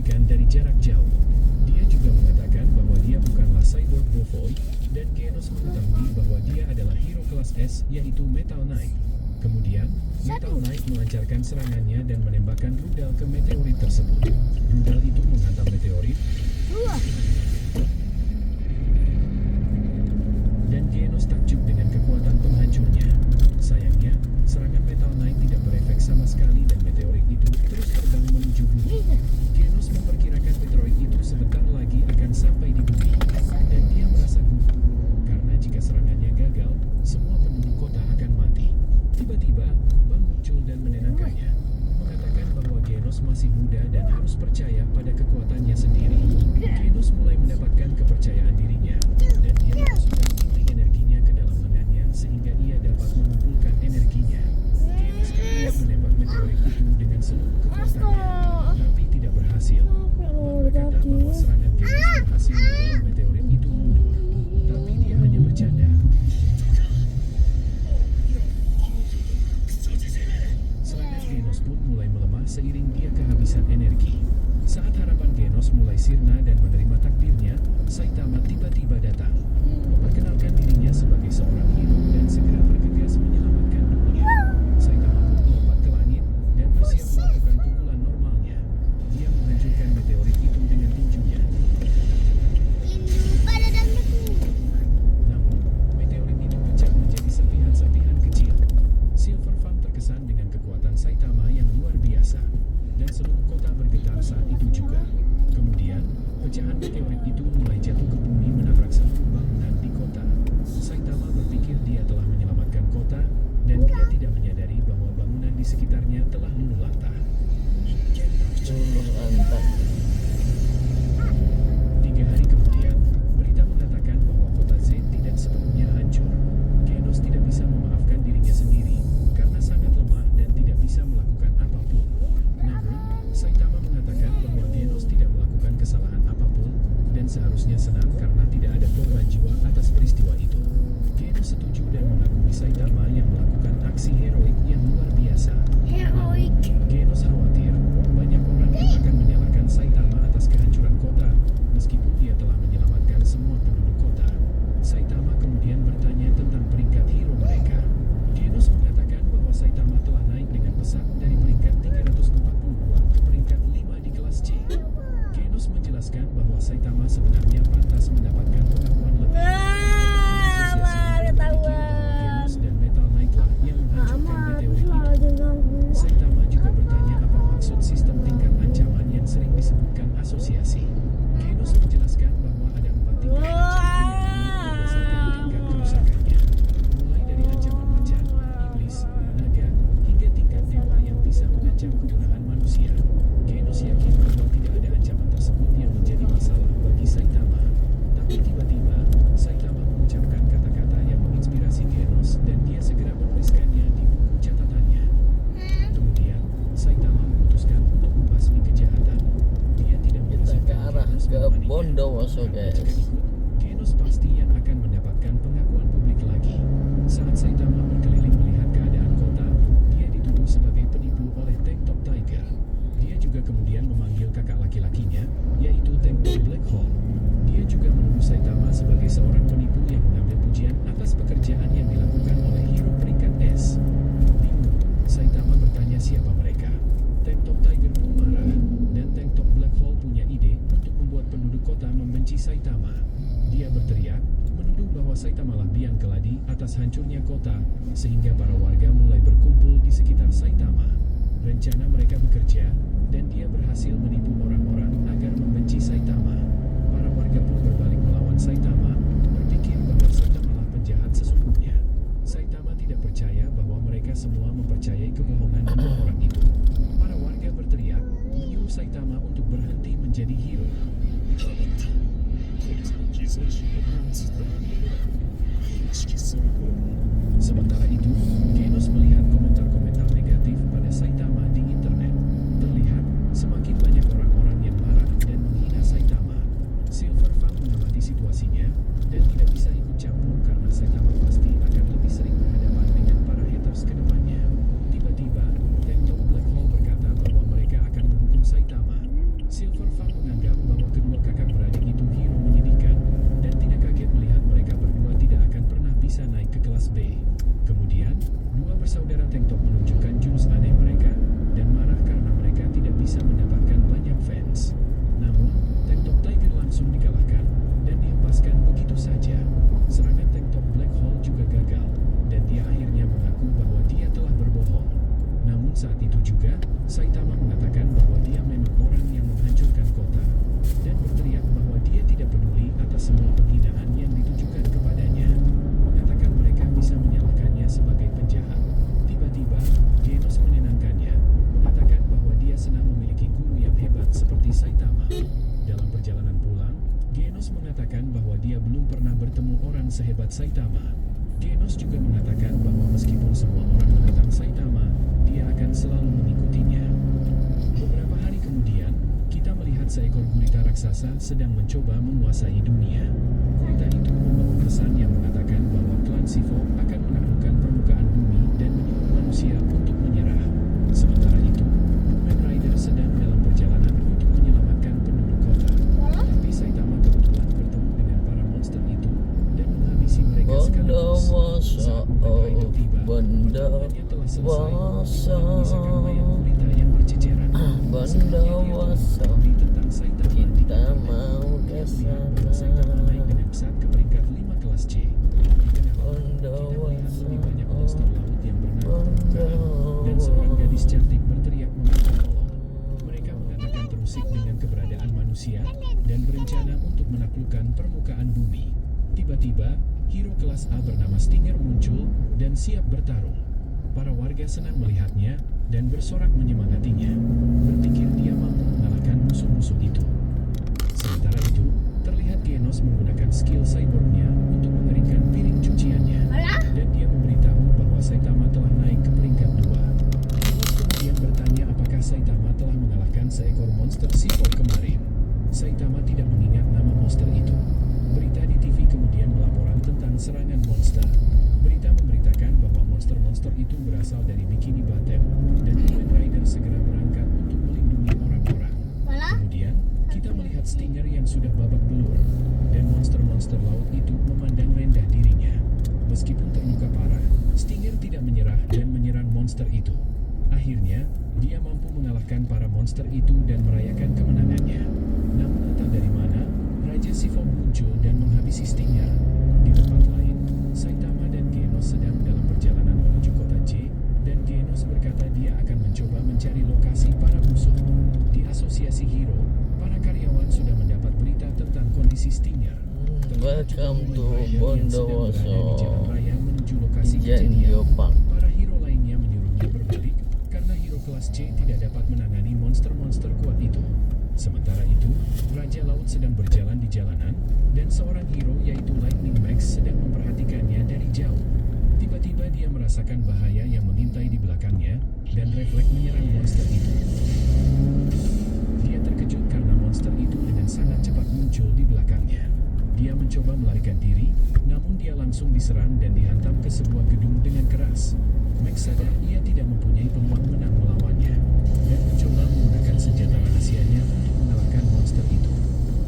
penculikan dari jarak jauh. Dia juga mengatakan bahwa dia bukanlah cyborg Bovoid, dan Genos mengetahui bahwa dia adalah hero kelas S, yaitu Metal Knight. Kemudian, Metal Knight melancarkan serangannya dan menembakkan rudal ke meteorit tersebut. Rudal itu menghantam meteorit, dan Genos takjub dengan kekuatan penghancurnya. Sayangnya, serangan Metal Knight tidak berefek sama sekali dan meteorit itu terus terbang menuju bumi. Genos memperkirakan meteorit itu sebentar lagi akan sampai di bumi, dan dia merasa gugup karena jika serangannya gagal, semua penduduk kota akan mati. Tiba-tiba, Bang muncul dan menenangkannya, mengatakan bahwa Genos masih muda dan harus percaya pada kekuatannya sendiri. Genos mulai mendapatkan kepercayaan dirinya, dan dia memasukkan inti energinya ke dalam lengannya sehingga ia dapat mengumpulkan energinya. Genos kemudian menembak meteorit itu dengan seluruh kekuatannya, tapi tidak berhasil. Bang berkata bahwa serangan Genos berhasil membuat meteorit itu mundur, tapi dia hanya bercanda. Serangan Genos pun mulai melemah seiring dia kehabisan energi. Saat harapan Genos mulai sirna dan menerima takdirnya, Saitama tiba-tiba datang, memperkenalkan dirinya sebagai seorang hero dan segera bergegas menyelamatkan dunia. Saitama pun melompat ke langit dan bersiap melakukan pukulan normalnya. Dia menghancurkan meteorit itu dengan tinjunya. Namun, meteorit itu pecah menjadi serpihan-serpihan kecil. Silver Fang terkesan dengan kekuatan Saitama yang luar biasa, dan seluruh kota bergetar saat itu juga. Kemudian, pecahan meteorit itu mulai jatuh ke bumi menabrak seluruh bangunan di kota. Saitama berpikir dia telah menyelamatkan kota, dan dia tidak menyadari bahwa bangunan di sekitarnya telah luluh lantah. 3 hari kemudian, berita mengatakan bahwa kota Z tidak sepenuhnya hancur. Genos tidak bisa memaafkan dirinya sendiri karena sangat lemah dan tidak bisa melakukan apapun. Namun, Saitama mengatakan bahwa Genos tidak melakukan kesalahan apapun dan seharusnya senang karena tidak ada korban jiwa atas peristiwa itu. Genos setuju dan mengagumi Saitama yang melakukan aksi heroik yang luar biasa. Genos khawatir banyak orang yang akan menyalahkan Saitama atas kehancuran kota, meskipun dia telah menyelamatkan semua penduduk kota. Saitama kemudian bertanya tentang peringkat hero mereka. Genos mengatakan bahwa Saitama telah naik dengan pesat dari peringkat 342 ke peringkat 5 di kelas C. Genos menjelaskan bahwa Saitama sebenarnya pantas mendapatkan pengakuan lebih. Genos dan Metal Knight lah yang menghancurkan meteorit itu. Saitama juga bertanya apa maksud sistem tingkat ancaman yang sering disebutkan asosiasi. Genos menjelaskan bahwa ada 4 tingkat ancaman yang berdasarkan tingkat kerusakannya, mulai dari ancaman macan, iblis, naga, hingga tingkat dewa yang bisa mengancam kegunaan manusia. Genos yakin bahwa tidak ada ancaman tersebut yang menjadi masalah bagi Saitama. Tapi tiba-tiba, Saitama mengucapkan kata-kata yang menginspirasi Genos dan dia segera menuliskannya di buku catatannya. Kemudian, Saitama memutuskan untuk membasmi kejahatan. Dia tidak Kita ke arah Genos ke menemaninya. Bondowoso, Karena guys. jika ikut, Genos pasti yang akan mendapatkan pengakuan publik lagi. Saat Saitama berkeliling melihat keadaan kota, dia dituduh sebagai penipu oleh Tank Top Tiger. Dia juga kemudian memanggil kakak laki-lakinya, yaitu Tank Top Black Hole. Dia juga menuduh Saitama sebagai seorang penipu yang mengambil pujian atas pekerjaan yang dilakukan oleh hero peringkat S. Bingung, Saitama bertanya siapa mereka. Tank Top Tiger pun marah, dan Tank Top Black Hole punya ide untuk membuat penduduk kota membenci Saitama. Dia berteriak, menuduh bahwa Saitama lah biang keladi atas hancurnya kota, sehingga para warga mulai berkumpul di sekitar Saitama. Rencana mereka bekerja, dan dia berhasil menipu orang-orang agar membenci Saitama. Para warga pun berbalik melawan Saitama, berpikir bahwa Saitama lah penjahat sesungguhnya. Saitama tidak percaya bahwa mereka semua mempercayai kebohongan dua orang itu. Para warga berteriak, menyuruh Saitama untuk berhenti menjadi hero. Sementara itu, Genos melihat komentar-komentar negatif pada Saitama di internet. Terlihat semakin banyak orang-orang yang marah dan menghina Saitama. Silver Fang mengamati situasinya dan tidak bisa ikut campur karena Saitama pasti akan lebih sering berhadapan dengan para haters ke depannya. Tiba-tiba, Tank Top Black Hole berkata bahwa mereka akan menghukum Saitama. Silver Dalam perjalanan pulang, Genos mengatakan bahwa dia belum pernah bertemu orang sehebat Saitama. Genos juga mengatakan bahwa meskipun semua orang menentang Saitama, dia akan selalu mengikutinya. Beberapa hari kemudian, kita melihat seekor gurita raksasa sedang mencoba menguasai dunia. Gurita itu membawa pesan yang mengatakan bahwa klan Sifo akan menaklukkan permukaan bumi dan menyuruh manusia untuk menyerah. Sementara itu, Kamen Rider sedang dalam perjalanan untuk menyelamatkan penduduk kota. Tapi Saitama kebetulan bertemu dengan para monster itu dan menghabisi mereka sekaligus. Saat Kamen Rider tiba, pertarungannya telah selesai dengan menyisakan mayat gurita yang berceceran. Seperti tentang Saitama kita mau ke Saitama sana. naik dengan pesat ke peringkat 5 kelas C. Di tengah laut, kita melihat lebih banyak monster laut yang berenang ke permukaan, dan seorang gadis cantik berteriak meminta tolong. Mereka mengatakan terusik dengan keberadaan manusia dan berencana untuk menaklukkan permukaan bumi. Tiba-tiba, hero kelas A bernama Stinger muncul dan siap bertarung. Para warga senang melihatnya dan bersorak menyemangatinya, berpikir dia mampu mengalahkan musuh-musuh itu. Sementara itu, terlihat Genos menggunakan skill cyborgnya untuk mengeringkan piring cuciannya, dan dia memberitahu bahwa Saitama telah naik ke peringkat 2. Genos kemudian bertanya apakah Saitama telah mengalahkan seekor monster Sifo kemarin. Saitama tidak mengingat nama monster itu. Berita di TV kemudian melaporkan tentang serangan monster. Berita memberitakan bahwa monster-monster itu berasal dari Bikini Bottom, dan Kamen Rider segera berangkat untuk melindungi orang-orang. Kemudian, kita melihat Stinger yang sudah babak belur, dan monster-monster laut itu memandang rendah dirinya. Meskipun terluka parah, Stinger tidak menyerah dan menyerang monster itu. Akhirnya, dia mampu mengalahkan para monster itu dan merayakan kemenangannya. Namun entah dari mana, Raja Sifo muncul dan menghabisi Stinger. Di tempat lain, Saitama dan Genos sedang dalam perjalanan menuju kota J, dan Genos berkata dia akan mencoba mencari lokasi para musuh. Di asosiasi hero, para karyawan sudah mendapat berita tentang kondisi Stinger. Welcome to Yang sedang berada di jalan Bondowoso raya menuju lokasi Ijen kejadian. Geopark. Para hero lainnya menyuruhnya berbalik karena hero kelas C tidak dapat menangani monster-monster kuat itu. Sementara itu, Raja Laut sedang berjalan di jalanan, dan seorang hero yaitu Lightning Max sedang memperhatikannya dari jauh. Tiba-tiba dia merasakan bahaya yang mengintai di belakangnya, dan refleks menyerang monster itu. Dia terkejut karena monster itu dengan sangat cepat muncul di belakangnya. Dia mencoba melarikan diri, namun dia langsung diserang dan dihantam ke sebuah gedung dengan keras. Max sadar ia tidak mempunyai peluang menang melawannya, dan mencoba menggunakan senjata rahasianya untuk mengalahkan monster itu.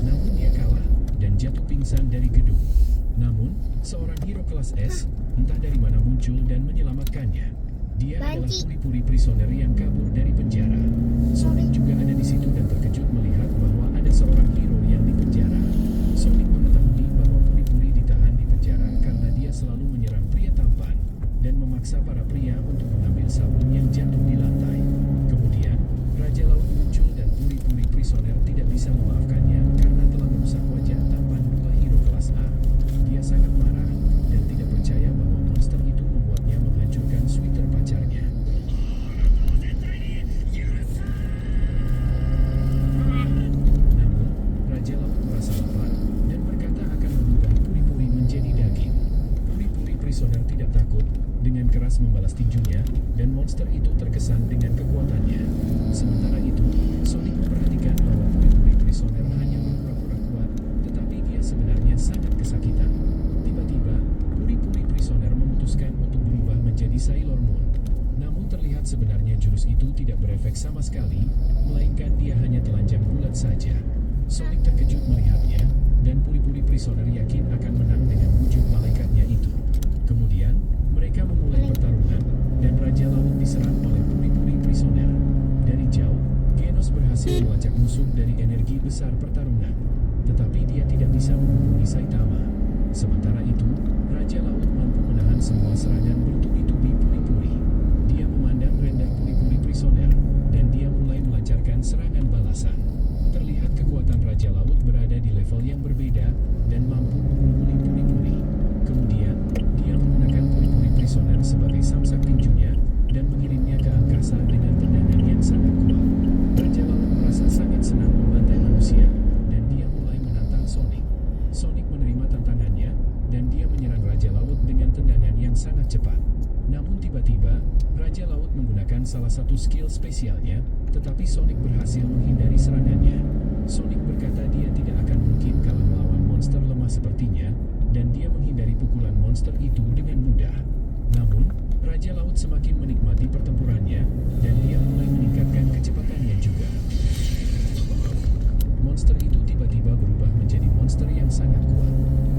Namun dia kalah dan jatuh pingsan dari gedung. Namun, seorang hero kelas S, entah dari mana muncul dan menyelamatkannya. Dia adalah puri-puri prisoner yang kabur dari penjara. Sonic juga ada di situ dan terkejut melihat bahwa ada seorang hero yang dipenjara. Sonic mengetahui bahwa puri-puri ditahan di penjara karena dia selalu menyerang pria tampan dan memaksa para pria untuk mengambil sabun yang jatuh di lantai. Kemudian, Raja Laut muncul dan puri-puri prisoner tidak bisa memaafkannya karena telah merusak wajah tampan dua hero kelas A. Dia sangat marah dan tidak percaya bahwa monster itu membuatnya menghancurkan sweater pacarnya. Namun, Raja Laut merasa lapar dan berkata akan mengubah puri-puri menjadi daging. Puri-puri prisoner tidak takut, dengan keras membalas tinjunya, dan monster itu terkesan dengan kekuatannya. Sementara itu, Sonic memperhatikan bahwa puri-puri prisoner hanya berpura-pura kuat, tetapi dia sebenarnya sangat kesakitan. Tiba-tiba, puri-puri prisoner memutuskan untuk berubah menjadi Sailor Moon. Namun terlihat sebenarnya jurus itu tidak berefek sama sekali, melainkan dia hanya telanjang bulat saja. Sonic terkejut melihatnya, dan puri-puri prisoner yakin akan menang dengan wujud malaikatnya itu. Kemudian, mereka memulai pertarungan, dan Raja Laut diserang oleh puri-puri prisoner. Dari jauh, Genos berhasil melacak musuh dari energi besar pertarungan, tetapi dia tidak bisa menghubungi Saitama. Sementara itu, Raja Laut mampu menahan semua serangan bertubi-tubi puri-puri. Dia memandang rendah puri-puri prisoner, dan dia mulai melancarkan serangan balasan. Terlihat kekuatan Raja Laut berada di level yang berbeda, dan mampu memukuli puri-puri. Kemudian, dia menggunakan puri-puri prisoner sebagai samsak tinjunya, dan mengirimnya ke angkasa dengan tendangan yang sangat kuat. Raja Laut merasa sangat senang membantai manusia Raja Laut menggunakan salah satu skill spesialnya, tetapi Sonic berhasil menghindari serangannya. Sonic berkata dia tidak akan mungkin kalah melawan monster lemah sepertinya, dan dia menghindari pukulan monster itu dengan mudah. Namun, Raja Laut semakin menikmati pertempurannya, dan dia mulai meningkatkan kecepatannya juga. Monster itu tiba-tiba berubah menjadi monster yang sangat kuat,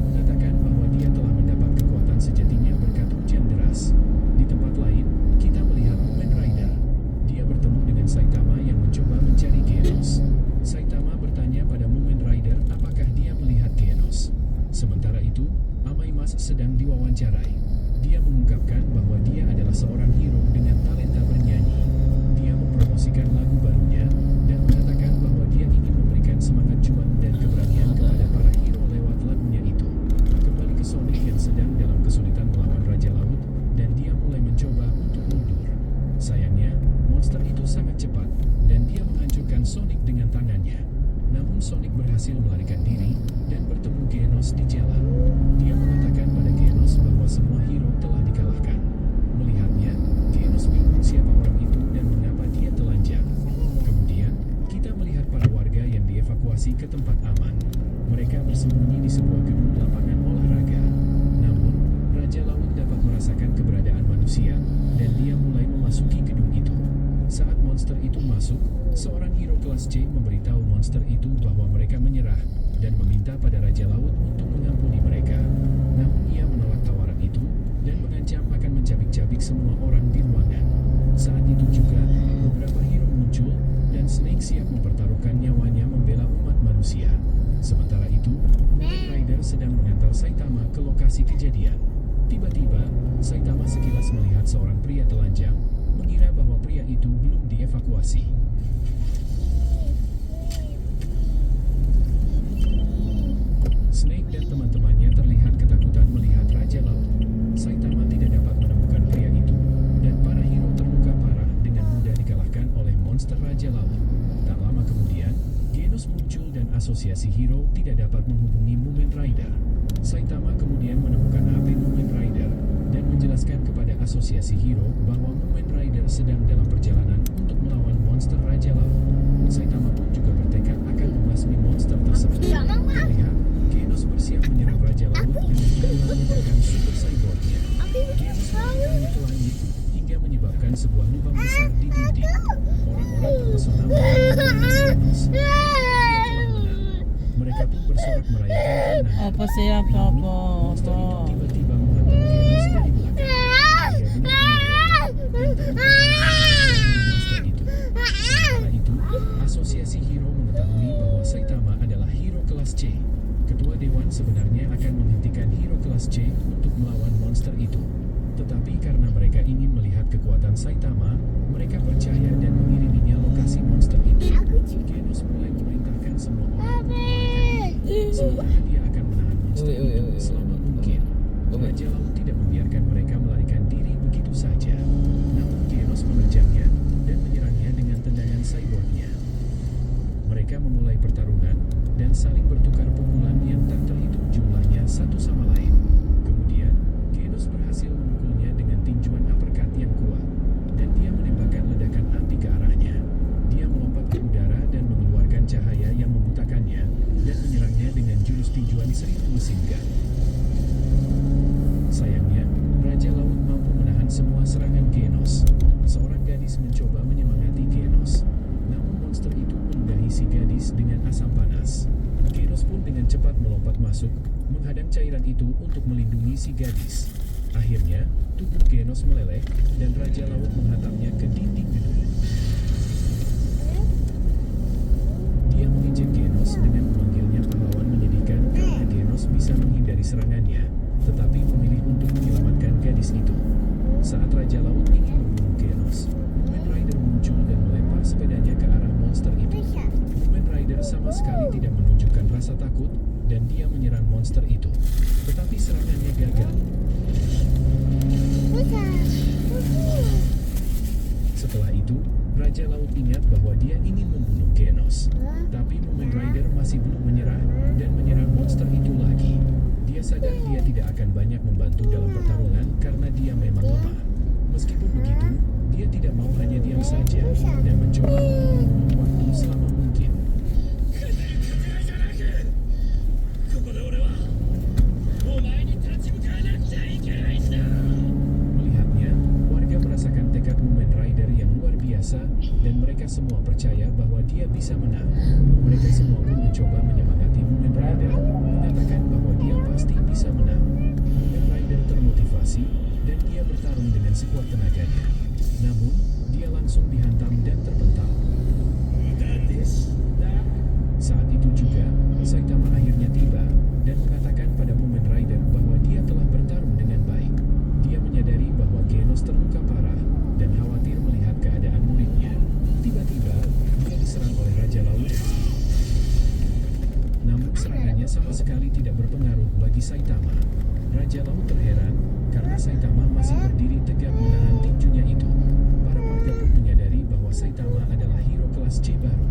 mengatakan bahwa dia telah mendapat kekuatan sejatinya berkat hujan deras. Di tempat lain, kita melihat Mumen Rider. Dia bertemu dengan Saitama yang mencoba mencari Genos. Saitama bertanya pada Mumen Rider apakah dia melihat Genos. Sementara itu, Amaimas sedang diwawancarai. Dia mengungkapkan bahwa dia adalah seorang hero dengan talenta bernyanyi. Dia mempromosikan lagu barunya dan mengatakan bahwa dia ingin memberikan semangat juang dan keberanian kepada para hero lewat lagunya itu. Kembali ke Sonic yang sedang dalam kesulitan melawan Raja Laut, dan dia mulai mencoba untuk mundur. Sayangnya, monster itu sangat cepat, dan dia menghancurkan Sonic dengan tangannya. Namun Sonic berhasil melarikan diri dan bertemu Genos di jalan. Dia mengatakan pada Genos bahwa semua hero telah dikalahkan. Melihatnya, Genos bingung siapa orang itu dan mengapa dia telanjang. Kemudian, kita melihat para warga yang dievakuasi ke tempat aman. Mereka bersembunyi di sebuah gedung lapangan olahraga. Namun, Raja Laut dapat merasakan keberadaan manusia, dan dia mulai memasuki gedung itu. Saat monster itu masuk, seorang hero kelas C memberitahu monster itu bahwa mereka menyerah dan meminta pada Raja Laut untuk mengampuni mereka. Namun ia menolak tawaran itu dan mengancam akan mencabik-cabik semua orang di ruangan. Saat itu juga, beberapa hero muncul dan Snake siap mempertaruhkan nyawanya membela umat manusia. Sementara itu, Mumen Rider sedang mengantar Saitama ke lokasi kejadian. Tiba-tiba, Saitama sekilas melihat seorang pria telanjang, mengira bahwa pria itu belum dievakuasi. Snake dan teman-temannya terlihat ketakutan melihat Raja Laut. Saitama tidak dapat menemukan pria itu, dan para hero terluka parah dengan mudah dikalahkan oleh monster Raja Laut. Tak lama kemudian, Genos muncul dan asosiasi hero tidak dapat menghubungi Mumen Rider. Saitama kemudian menemukan HP Mumen Rider dan menjelaskan kepada asosiasi hero bahwa Mumen Rider sedang dalam perjalanan untuk melawan monster Raja Laut. Saitama pun juga bertekad akan membasmi monster tersebut. Terlihat, Genos bersiap menyerang Raja Laut dengan menggunakan super cyborgnya. Genos meloncat ke langit hingga menyebabkan sebuah lubang besar di dinding. Orang-orang terpesona melihat Genos. Dia telah menang. Mereka pun bersorak merayakan kemenangan. Apa siapa Namun, apa? monster itu tiba-tiba menghantam Genos dari belakang. Dia benar-benar dan terluka monster itu. Sementara itu, asosiasi hero mengetahui bahwa Saitama adalah hero kelas C. Ketua Dewan sebenarnya akan menghentikan hero kelas C untuk melawan monster itu. Tetapi karena mereka ingin melihat kekuatan Saitama, mereka percaya dan mengiriminya lokasi monster itu. Genos mulai memerintahkan semua orang untuk melarikan diri, sementara dia akan menahan monster itu selama mungkin. Raja Laut tidak membiarkan mereka melarikan diri begitu saja. Namun Genos menerjangnya dan menyerangnya dengan tendangan cyborgnya. Mereka memulai pertarungan dan saling bertukar pukulan yang tak terhitung jumlahnya satu sama lain. Kemudian, Genos berhasil memukulnya dengan tinjuan uppercut yang kuat, dan dia menembakkan ledakan api ke arahnya. Dia melompat ke udara dan mengeluarkan cahaya yang membutakannya, dan menyerangnya dengan jurus tinjuan 1000 mesin gun. Sayangnya, Raja Laut mampu menahan semua serangan Genos. Seorang gadis mencoba menyemangati Genos. Namun monster itu meludahi si gadis dengan asam panas. Genos pun dengan cepat melompat masuk, menghadang cairan itu untuk melindungi si gadis. Akhirnya, tubuh Genos meleleh, dan Raja Laut menghantamnya ke dinding gedung. Dia mengejek Genos dengan memanggilnya pahlawan menyedihkan karena Genos bisa menghindari serangannya, tetapi memilih untuk menyelamatkan gadis itu. Saat Raja Laut ingin membunuh Genos, Mumen Rider muncul dan melempar sepedanya ke arah monster itu. Mumen Rider sama sekali tidak menunjukkan rasa takut, dan dia menyerang monster itu. Tetapi serangannya gagal. Setelah itu, Raja Laut ingat bahwa dia ingin membunuh Genos. Tapi Mumen Rider masih belum menyerah dan menyerang monster itu lagi. Dia sadar dia tidak akan banyak membantu dalam pertarungan karena dia memang lemah. Meskipun begitu, Dia tidak mau hanya diam saja dan mencoba membunuh waktu selama mungkin. Melihatnya, warga merasakan tekad Mumen Rider yang luar biasa dan mereka semua percaya bahwa dia bisa menang. Mereka semua pun mencoba menyemangati Mumen Rider, mengatakan bahwa dia pasti bisa menang. Mumen Rider termotivasi dan dia bertarung dengan sekuat tenaganya. Namun, dia langsung dihantam dan terpental. Saat itu juga, Saitama akhirnya tiba dan mengatakan pada Mumen Rider bahwa dia telah bertarung dengan baik. Dia menyadari bahwa Genos terluka parah dan khawatir melihat keadaan muridnya. Tiba-tiba, dia diserang oleh Raja Laut. Namun serangannya sama sekali tidak berpengaruh bagi Saitama. Raja Laut terheran karena Saitama masih berdiri tegak menahan tinjunya itu. Para warga pun menyadari bahwa Saitama adalah hero kelas C baru.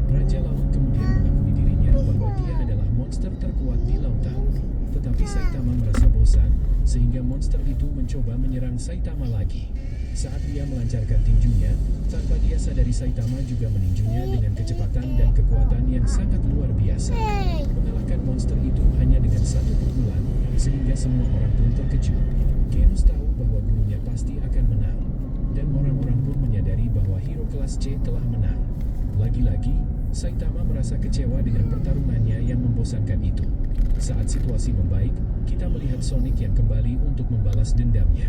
Raja Laut kemudian mengakui dirinya bahwa dia adalah monster terkuat di lautan. Tetapi Saitama merasa bosan, sehingga monster itu mencoba menyerang Saitama lagi. Saat dia melancarkan tinjunya, tanpa dia sadari Saitama juga meninjunya dengan kecepatan dan kekuatan yang sangat luar biasa. Mengalahkan monster itu hanya dengan satu pukulan, sehingga semua orang pun terkejut. Genos tahu bahwa gurunya pasti akan menang, dan orang-orang pun menyadari bahwa hero kelas C telah menang. Lagi-lagi, Saitama merasa kecewa dengan pertarungannya yang membosankan itu. Saat situasi membaik, kita melihat Sonic yang kembali untuk membalas dendamnya.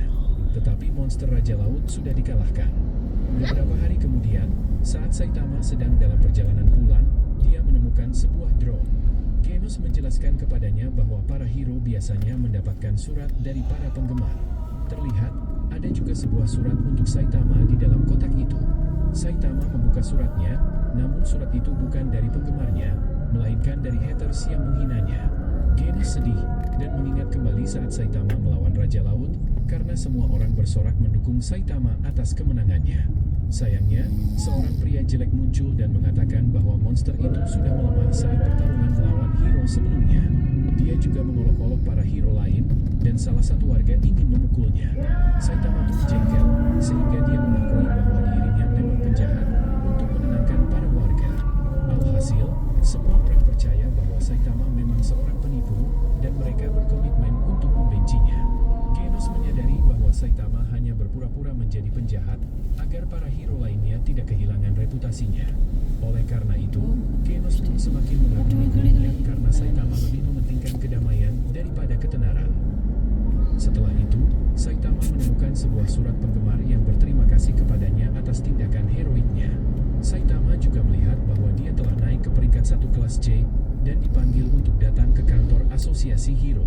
Tetapi monster Raja Laut sudah dikalahkan. Beberapa hari kemudian, saat Saitama sedang dalam perjalanan pulang, dia menemukan sebuah drone. Genos menjelaskan kepadanya bahwa para hero biasanya mendapatkan surat dari para penggemar. Terlihat, ada juga sebuah surat untuk Saitama di dalam kotak itu. Saitama membuka suratnya, namun surat itu bukan dari penggemarnya, melainkan dari haters yang menghinanya. Genos sedih dan mengingat kembali saat Saitama melawan Raja Laut, karena semua orang bersorak mendukung Saitama atas kemenangannya. Sayangnya, seorang pria jelek muncul dan mengatakan bahwa monster itu sudah melemah saat pertarungan melawan hero sebelumnya. Dia juga mengolok-olok para hero lain, dan salah satu warga ingin memukulnya. Saitama pun jengkel, sehingga dia mengakui bahwa dirinya memang penjahat untuk menenangkan para warga. Alhasil, semua orang percaya bahwa Saitama memang seorang penipu, dan mereka berkomitmen untuk membencinya. Genos menyadari bahwa Saitama hanya berpura-pura menjadi penjahat agar para hero lainnya tidak kehilangan reputasinya. Oleh karena itu, Genos pun semakin mengagumi gurunya karena Saitama lebih mementingkan kedamaian daripada ketenaran. Setelah itu, Saitama menemukan sebuah surat penggemar yang berterima kasih kepadanya atas tindakan heroiknya. Saitama juga melihat bahwa dia telah naik ke peringkat 1 kelas C dan dipanggil untuk datang ke kantor Asosiasi Hero.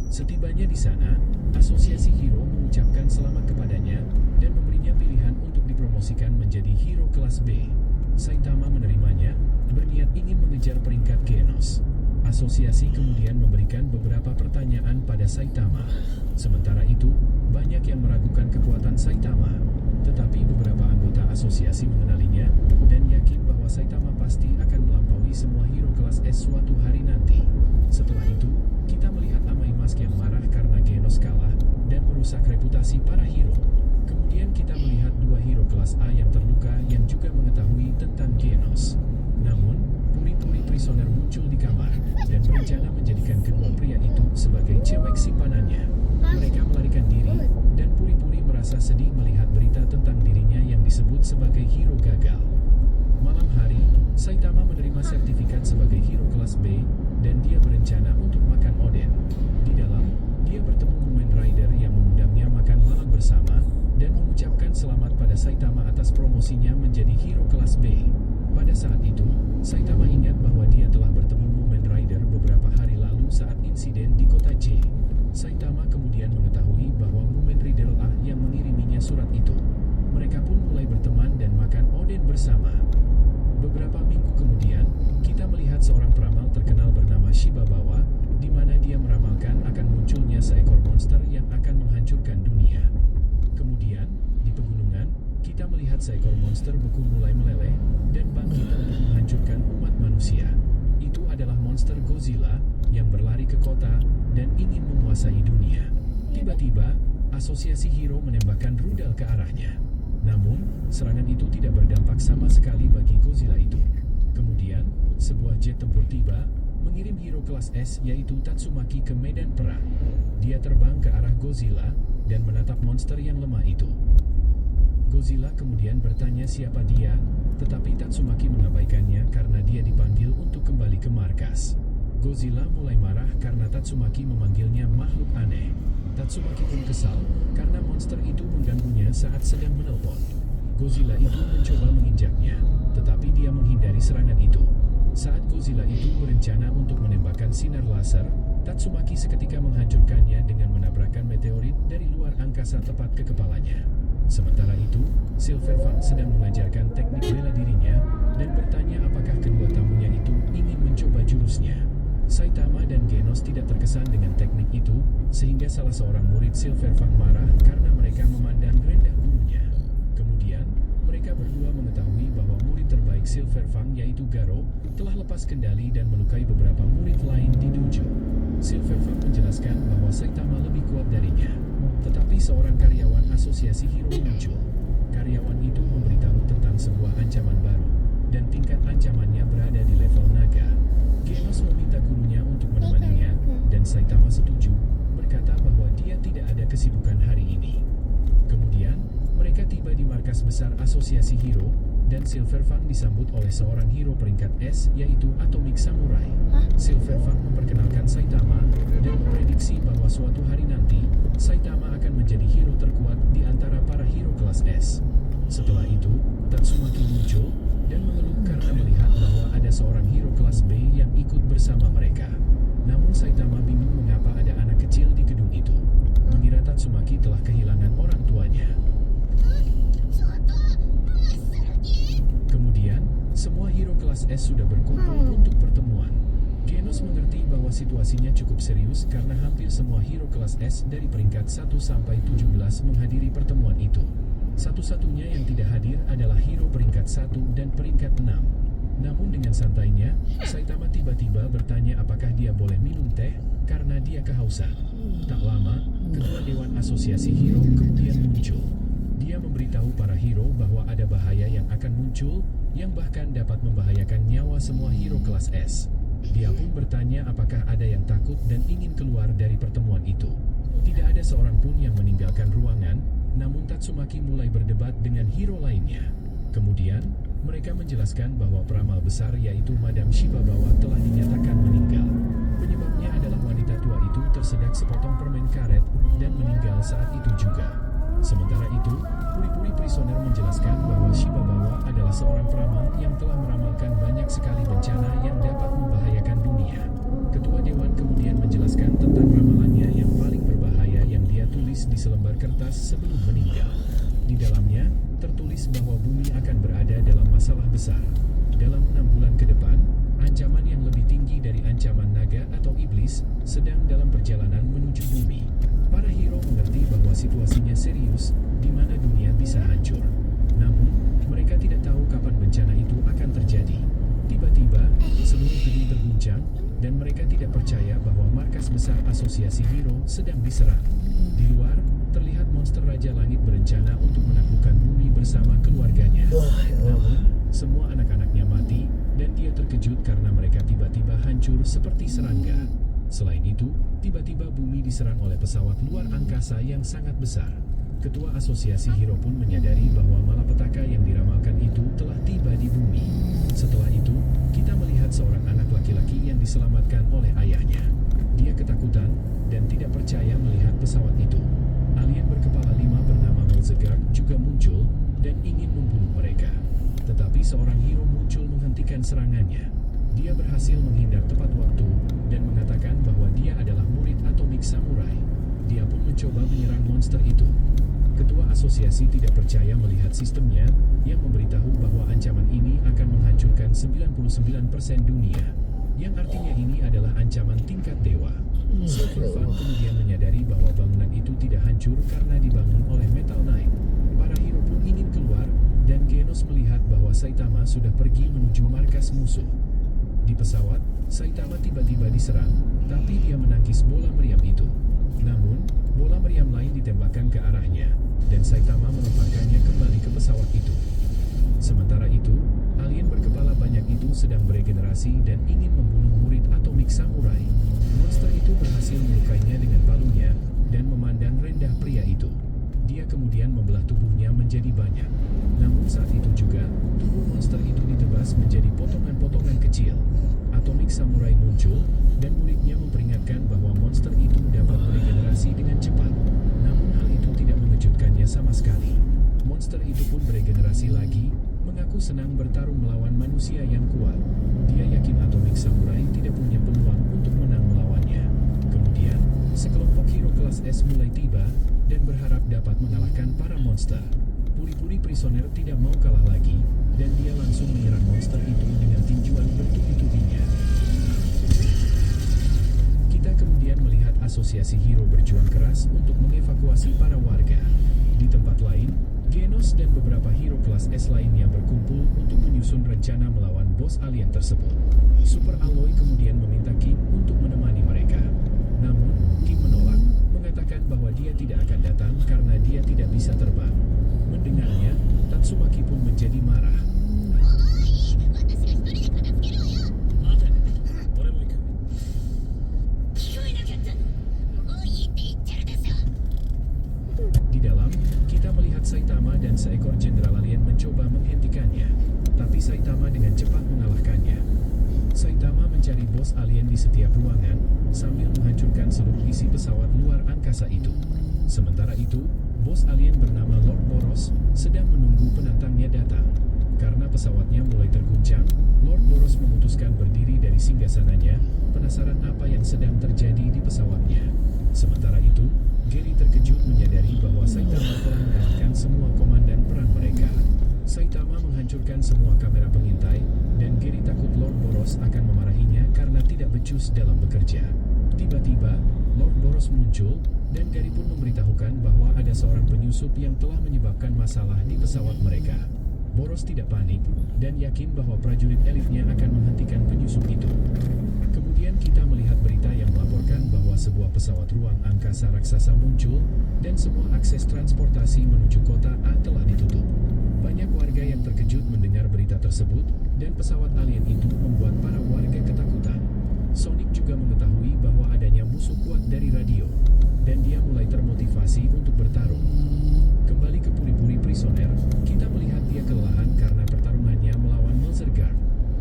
Setibanya di sana, Asosiasi Hero mengucapkan selamat kepadanya dan memberinya pilihan untuk dipromosikan menjadi hero kelas B. Saitama menerimanya, berniat ingin mengejar peringkat Genos. Asosiasi kemudian memberikan beberapa pertanyaan pada Saitama. Sementara itu, banyak yang meragukan kekuatan Saitama. Tetapi beberapa anggota asosiasi mengenalinya dan yakin bahwa Saitama pasti akan melampaui semua hero kelas S suatu hari nanti. Setelah itu, kita melihat Amai Mask yang marah karena Genos kalah dan merusak reputasi para hero. Kemudian kita melihat dua hero kelas A yang terluka yang juga mengetahui tentang Genos. Namun, puri-puri prisoner muncul di kamar dan berencana menjadikan kedua pria itu sebagai cewek simpanannya. Mereka melarikan diri dan puri-puri merasa sedih melihat berita tentang dirinya yang disebut sebagai hero gagal. Malam hari, Saitama menerima sertifikat sebagai hero kelas B dan dia berencana untuk makan oden. Di dalam, dia bertemu Mumen Rider yang mengundangnya makan malam bersama dan mengucapkan selamat pada Saitama atas promosinya menjadi hero kelas B. Pada saat itu, Saitama ingat bahwa dia telah bertemu Mumen Rider beberapa hari lalu saat insiden di kota J. Saitama kemudian mengetahui bahwa Mumen Rider lah yang mengiriminya surat itu. Mereka pun mulai berteman dan makan oden bersama. Beberapa minggu kemudian, kita melihat seorang peramal terkenal bernama Shibabawa, di mana dia meramalkan akan munculnya seekor monster yang akan menghancurkan dunia. Kemudian, di pegunungan, kita melihat seekor monster beku mulai meleleh dan bangkit untuk menghancurkan umat manusia. Itu adalah monster Godzilla yang berlari ke kota dan ingin menguasai dunia. Tiba-tiba, Asosiasi Hero menembakkan rudal ke arahnya. Namun, serangan itu tidak berdampak sama sekali bagi Godzilla itu. Kemudian, sebuah jet tempur tiba, mengirim hero kelas S yaitu Tatsumaki ke medan perang. Dia terbang ke arah Godzilla dan menatap monster yang lemah itu. Godzilla kemudian bertanya siapa dia, tetapi Tatsumaki mengabaikannya karena dia dipanggil untuk kembali ke markas. Godzilla mulai marah karena Tatsumaki memanggilnya makhluk aneh. Tatsumaki pun kesal karena monster itu mengganggunya saat sedang menelpon. Godzilla itu mencoba menginjaknya, tetapi dia menghindari serangan itu. Saat Godzilla itu berencana untuk menembakkan sinar laser, Tatsumaki seketika menghancurkannya dengan menabrakkan meteorit dari luar angkasa tepat ke kepalanya. Sementara itu, Silverfang sedang mengajarkan teknik bela dirinya dan bertanya apakah kedua tamunya itu ingin mencoba jurusnya. Saitama dan Genos tidak terkesan dengan teknik itu, sehingga salah seorang murid Silverfang marah karena mereka memandang rendah gurunya. Kemudian, mereka berdua mengetahui bahwa murid terbaik Silverfang yaitu Garo telah lepas kendali dan melukai beberapa murid lain di dojo. Silverfang menjelaskan bahwa Saitama lebih kuat darinya. Tetapi seorang karyawan asosiasi hero muncul. Karyawan itu memberitahu tentang sebuah ancaman baru, dan tingkat ancamannya berada di level naga. Genos meminta gurunya untuk menemaninya, dan Saitama setuju, berkata bahwa dia tidak ada kesibukan hari ini. Kemudian, mereka tiba di markas besar asosiasi hero, dan Silverfang disambut oleh seorang hero peringkat S yaitu Atomic Samurai. Silverfang memperkenalkan Saitama dan memprediksi bahwa suatu hari nanti Saitama akan menjadi hero terkuat di antara para hero kelas S. Setelah itu, Tatsumaki muncul dan mengeluh karena melihat bahwa ada seorang hero kelas B yang ikut bersama mereka. Namun Saitama bingung mengapa ada anak kecil di gedung itu. Mengira Tatsumaki telah kehilangan orang tuanya. Kemudian, semua hero kelas S sudah berkumpul untuk pertemuan. Genos mengerti bahwa situasinya cukup serius karena hampir semua hero kelas S dari peringkat 1 sampai 17 menghadiri pertemuan itu. Satu-satunya yang tidak hadir adalah hero peringkat 1 dan peringkat 6. Namun dengan santainya, Saitama tiba-tiba bertanya apakah dia boleh minum teh karena dia kehausan. Tak lama, ketua Dewan Asosiasi Hero kemudian muncul. Dia memberitahu para hero bahwa ada bahaya yang akan muncul, yang bahkan dapat membahayakan nyawa semua hero kelas S. Dia pun bertanya apakah ada yang takut dan ingin keluar dari pertemuan itu. Tidak ada seorang pun yang meninggalkan ruangan, namun Tatsumaki mulai berdebat dengan hero lainnya. Kemudian, mereka menjelaskan bahwa peramal besar yaitu Madam Shibabawa telah dinyatakan meninggal. Penyebabnya adalah wanita tua itu tersedak sepotong permen karet dan meninggal saat itu juga. Sementara itu, puri-puri prisoner menjelaskan bahwa Shibabawa adalah seorang peramal yang telah meramalkan banyak sekali bencana yang dapat membahayakan dunia. Ketua Dewan kemudian menjelaskan tentang ramalannya yang paling berbahaya yang dia tulis di selembar kertas sebelum meninggal. Di dalamnya, tertulis bahwa bumi akan berada dalam masalah besar. Dalam 6 bulan ke depan, ancaman yang lebih tinggi dari ancaman naga atau iblis sedang dalam perjalanan menuju bumi. Para hero mengerti bahwa situasinya serius, di mana dunia bisa hancur. Namun, mereka tidak tahu kapan bencana itu akan terjadi. Tiba-tiba, seluruh gedung terguncang, dan mereka tidak percaya bahwa markas besar asosiasi hero sedang diserang. Di luar, terlihat monster Raja Langit berencana untuk menaklukkan bumi bersama keluarganya. Namun, semua anak-anaknya mati, dan dia terkejut karena mereka tiba-tiba hancur seperti serangga. Selain itu, tiba-tiba bumi diserang oleh pesawat luar angkasa yang sangat besar. Ketua asosiasi hero pun menyadari bahwa malapetaka yang diramalkan itu telah tiba di bumi. Setelah itu, kita melihat seorang anak laki-laki yang diselamatkan oleh ayahnya. Dia ketakutan dan tidak percaya melihat pesawat itu. Alien berkepala 5 bernama Melzegard juga muncul dan ingin membunuh mereka. Tetapi seorang hero muncul menghentikan serangannya. Dia berhasil menghindar tepat waktu dan mengatakan bahwa dia adalah murid Atomic Samurai. Dia pun mencoba menyerang monster itu. Ketua asosiasi tidak percaya melihat sistemnya yang memberitahu bahwa ancaman ini akan menghancurkan 99% dunia, yang artinya ini adalah ancaman tingkat dewa. Silverfang kemudian menyadari bahwa bangunan itu tidak hancur karena dibangun oleh Metal Knight. Para hero pun ingin keluar, dan Genos melihat bahwa Saitama sudah pergi menuju markas musuh. Di pesawat, Saitama tiba-tiba diserang, tapi dia menangkis bola meriam itu. Namun, bola meriam lain ditembakkan ke arahnya, dan Saitama melemparkannya kembali ke pesawat itu. Sementara itu, alien berkepala banyak itu sedang beregenerasi dan ingin membunuh murid Atomic Samurai. Monster itu berhasil melukainya dengan palunya dan memandang rendah pria itu. Dia kemudian membelah tubuhnya menjadi banyak. Namun saat itu juga, tubuh monster itu ditebas menjadi potongan-potongan kecil. Atomic Samurai muncul, dan muridnya memperingatkan bahwa monster itu dapat beregenerasi dengan cepat. Namun hal itu tidak mengejutkannya sama sekali. Monster itu pun beregenerasi lagi, mengaku senang bertarung melawan manusia yang kuat. Dia yakin Atomic Samurai tidak punya peluang untuk menang melawannya. Kemudian, sekelompok hero kelas S mulai tiba, dan berharap dapat mengalahkan para monster. Puri-puri prisoner tidak mau kalah lagi, dan dia langsung menyerang monster itu dengan tinjuan bertubi-tubinya. Kita kemudian melihat asosiasi hero berjuang keras untuk mengevakuasi para warga. Di tempat lain, Genos dan beberapa hero kelas S lainnya berkumpul untuk menyusun rencana melawan bos alien tersebut. Super Alloy kemudian meminta King untuk menemani mereka. Namun, King menolak, mengatakan bahwa dia tidak akan datang karena dia tidak bisa terbang. Mendengarnya, Tatsumaki pun menjadi marah. Di dalam, kita melihat Saitama dan seekor jenderal alien mencoba menghentikannya, tapi Saitama dengan cepat mengalahkannya. Saitama mencari bos alien di setiap ruangan, sambil menghancurkan seluruh isi pesawat luar angkasa itu. Sementara itu, bos alien bernama Lord Boros sedang menunggu penantangnya datang. Karena pesawatnya mulai terguncang, Lord Boros memutuskan berdiri dari singgasananya, penasaran apa yang sedang terjadi di pesawatnya. Sementara itu, Gary terkejut menyadari bahwa Saitama telah mengalahkan semua komandan perang mereka. Saitama menghancurkan semua kamera pengintai, dan Gary takut Lord Boros akan memarahinya karena tidak becus dalam bekerja. Tiba-tiba, Lord Boros muncul, dan Gary pun memberitahukan bahwa ada seorang penyusup yang telah menyebabkan masalah di pesawat mereka. Boros tidak panik, dan yakin bahwa prajurit elitnya akan menghentikan penyusup itu. Kemudian kita melihat berita yang melaporkan bahwa sebuah pesawat ruang angkasa raksasa muncul, dan semua akses transportasi menuju kota A telah ditutup. Banyak warga yang terkejut mendengar berita tersebut, dan pesawat alien itu membuat para warga ketakutan. Sonic juga mengetahui bahwa adanya musuh kuat dari radio, dan dia mulai termotivasi untuk bertarung. Kembali ke puri-puri prisoner, kita melihat dia kelelahan karena pertarungannya melawan Melzergard.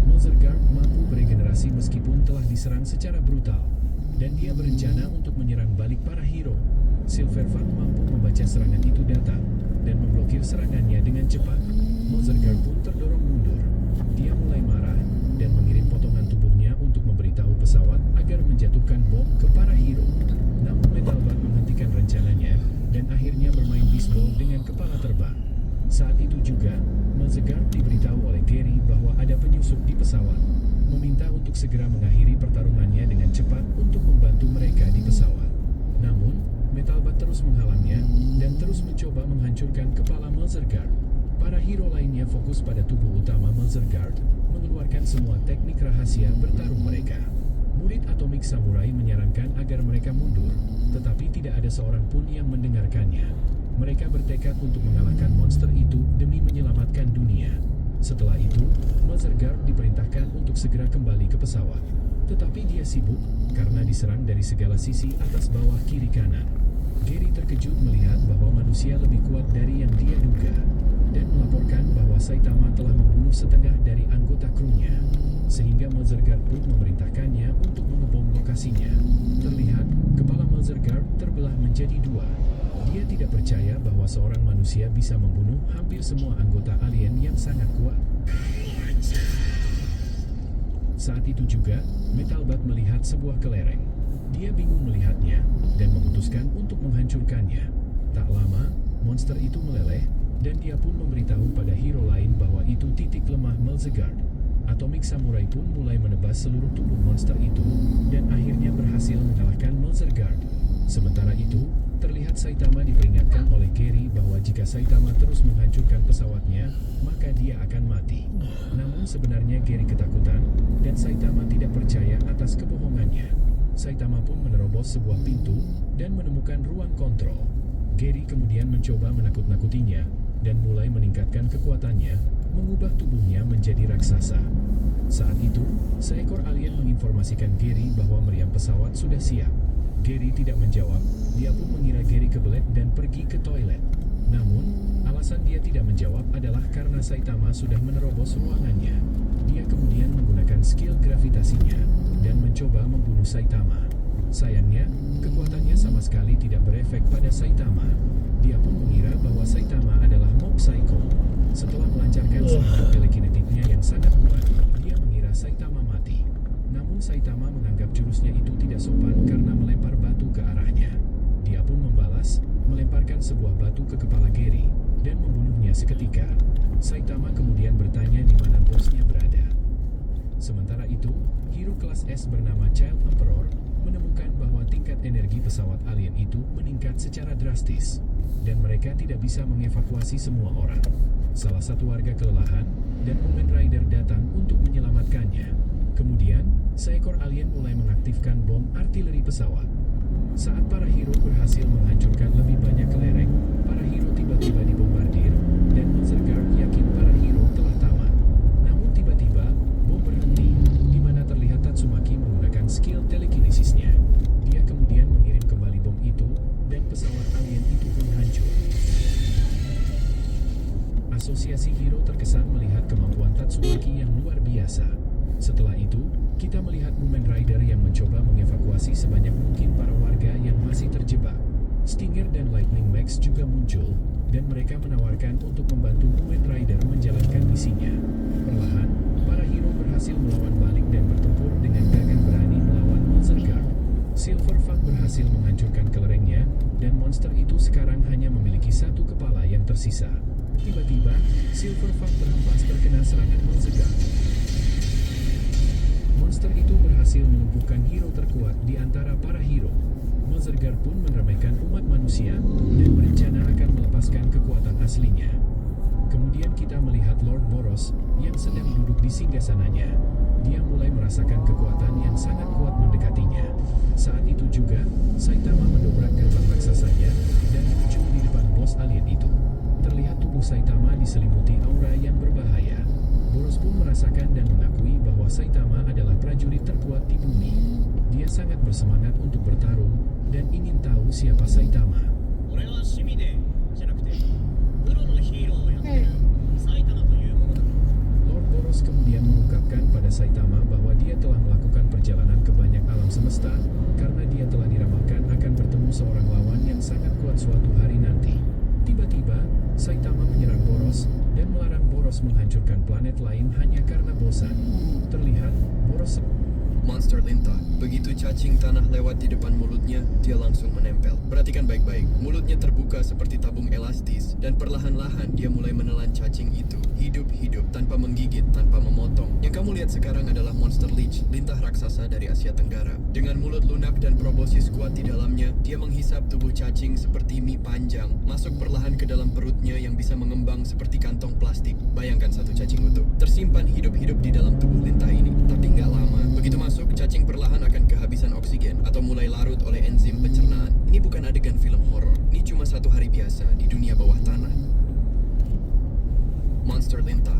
Melzergard mampu beregenerasi meskipun telah diserang secara brutal, dan dia berencana untuk menyerang balik para hero. Silverfang mampu membaca serangan itu datang, dan memblokir serangannya dengan cepat. Melzergard pun terdorong mundur. Dia mulai marah, dan mengirim potongan tubuhnya untuk memberitahu pesawat agar menjatuhkan bom ke para hero. Namun Metalbat menghentikan rencananya, dan akhirnya bermain bisbol dengan kepala terbang. Saat itu juga, Melzergard diberitahu oleh Gary bahwa ada penyusup di pesawat, meminta untuk segera mengakhiri pertarungannya dengan cepat untuk membantu mereka di pesawat. Namun, Metalbat terus menghalangnya, dan terus mencoba menghancurkan kepala Melzergard. Para hero lainnya fokus pada tubuh utama Melzergard, mengeluarkan semua teknik rahasia bertarung mereka. Murid Atomic Samurai menyarankan agar mereka mundur, tetapi tidak ada seorang pun yang mendengarkannya. Mereka bertekad untuk mengalahkan monster itu demi menyelamatkan dunia. Setelah itu, Melzergard diperintahkan untuk segera kembali ke pesawat. Tetapi dia sibuk, karena diserang dari segala sisi atas bawah kiri kanan. Gary terkejut melihat bahwa manusia lebih kuat dari yang dia duga, dan melaporkan bahwa Saitama telah membunuh setengah dari anggota krunya. Sehingga Melzergard pun memerintahkannya untuk mengebom lokasinya. Terlihat, kepala Melzergard terbelah menjadi dua. Dia tidak percaya bahwa seorang manusia bisa membunuh hampir semua anggota alien yang sangat kuat. Saat itu juga, Metalbat melihat sebuah kelereng. Dia bingung melihatnya, dan memutuskan untuk menghancurkannya. Tak lama, monster itu meleleh, dan dia pun memberitahu pada hero lain bahwa itu titik lemah Melzergard. Atomic Samurai pun mulai menebas seluruh tubuh monster itu, dan akhirnya berhasil mengalahkan Melzergard. Sementara itu, terlihat Saitama diperingatkan oleh Gary bahwa jika Saitama terus menghancurkan pesawatnya, maka dia akan mati. Namun sebenarnya Gary ketakutan, dan Saitama tidak percaya atas kebohongannya. Saitama pun menerobos menerobos sebuah pintu dan menemukan ruang kontrol. Gary kemudian mencoba menakut-nakutinya dan mulai meningkatkan kekuatannya, mengubah tubuhnya menjadi raksasa. Saat itu, seekor alien menginformasikan Gary bahwa meriam pesawat sudah siap. Gary tidak menjawab, dia pun mengira Gary kebelet dan pergi ke toilet. Namun, alasan dia tidak menjawab adalah karena Saitama sudah menerobos ruangannya. Dia kemudian menggunakan skill gravitasinya dan mencoba membunuh Saitama. Sayangnya, kekuatannya sama sekali tidak berefek pada Saitama. Dia pun mengira bahwa Saitama adalah mob psycho. Setelah melancarkan serangan telekinetiknya yang sangat kuat, dia mengira Saitama mati. Namun Saitama menganggap jurusnya itu tidak sopan karena melempar batu ke arahnya. Dia pun membalas, melemparkan sebuah batu ke kepala Gary dan membunuhnya seketika. Saitama kemudian bertanya di mana bosnya berada. Sementara itu, hero kelas S bernama Child Emperor menemukan bahwa tingkat energi pesawat alien itu meningkat secara drastis dan mereka tidak bisa mengevakuasi semua orang. Salah satu warga kelelahan dan Kamen Rider datang untuk menyelamatkannya. Kemudian, seekor alien mulai mengaktifkan bom artileri pesawat. Saat para hero berhasil menghancurkan lebih banyak kelereng, para hero tiba-tiba dibombardir dan Monster Guard yakin para hero telah tamat. Namun tiba-tiba, bom berhenti, di mana terlihat Tatsumaki menggunakan skill telekinesisnya. Dia kemudian mengirim kembali bom itu, dan pesawat alien itu pun hancur. Asosiasi hero terkesan melihat kemampuan Tatsumaki yang luar biasa. Setelah itu, kita melihat Kamen Rider yang mencoba mengevakuasi sebanyak mungkin para warga yang masih terjebak. Stinger dan Lightning Max juga muncul, dan mereka menawarkan untuk membantu Kamen Rider menjalankan misinya. Perlahan, para hero berhasil melawan balik dan bertempur dengan gagah berani melawan Monster Guard. Silverfang berhasil menghancurkan kelerengnya, dan monster itu sekarang hanya memiliki satu kepala yang tersisa. Tiba-tiba, Silverfang berhempas terkena serangan Monster Guard. Monster itu berhasil melumpuhkan hero terkuat di antara para hero. Monster Guard pun meremehkan umat manusia dan berencana akan melepaskan kekuatan aslinya. Kemudian kita melihat Lord Boros yang sedang duduk di singgasananya. Dia mulai merasakan kekuatan yang sangat kuat mendekatinya. Saat itu juga, Saitama mendobrak gerbang raksasanya dan muncul di depan bos alien itu. Terlihat tubuh Saitama diselimuti aura yang berbahaya. Boros pun merasakan dan mengakui bahwa Saitama adalah prajurit terkuat di bumi. Dia sangat bersemangat untuk bertarung dan ingin tahu siapa Saitama. Lord Boros kemudian mengungkapkan pada Saitama bahwa dia telah melakukan perjalanan ke banyak alam semesta karena dia telah diramalkan akan bertemu seorang lawan yang sangat kuat suatu hari nanti. Tiba-tiba, Saitama menyerang Boros dan melarang Boros menghancurkan planet lain hanya karena bosan. Terlihat, Boros Monster Linta. Begitu cacing tanah lewat di depan mulutnya, dia langsung menempel. Perhatikan baik-baik, mulutnya terbuka seperti tabung elastis, dan perlahan-lahan dia mulai menelan cacing itu, hidup-hidup, tanpa menggigit, tanpa memotong. Yang kamu lihat sekarang adalah Monster Lich, lintah raksasa dari Asia Tenggara. Dengan mulut lunak dan proboscis kuat di dalamnya, dia menghisap tubuh cacing seperti mie panjang, masuk perlahan ke dalam perutnya yang bisa mengembang seperti kantong plastik. Bayangkan satu cacing utuh, tersimpan hidup-hidup di dalam tubuh lintah ini. Tapi nggak lama, begitu masuk, cacing perlahan akan kehabisan oksigen atau mulai larut oleh enzim pencernaan. Ini bukan adegan film horor. Ini cuma satu hari biasa di dunia bawah tanah. Monster Linta.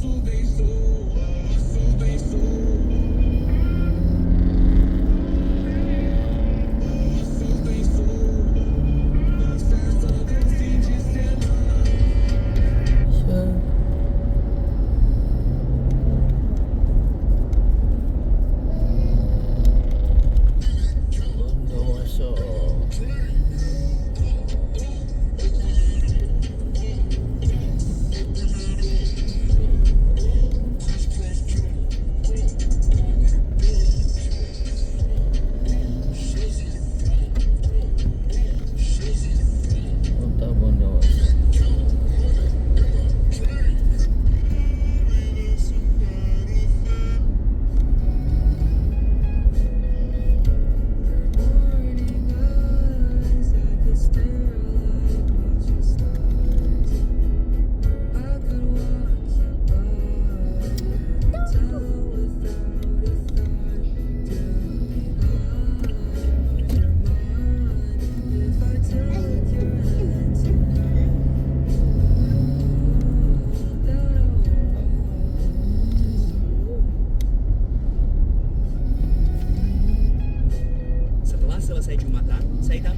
Bondowoso. Kota Bondowoso. Setelah selesai Jumatan, Saidam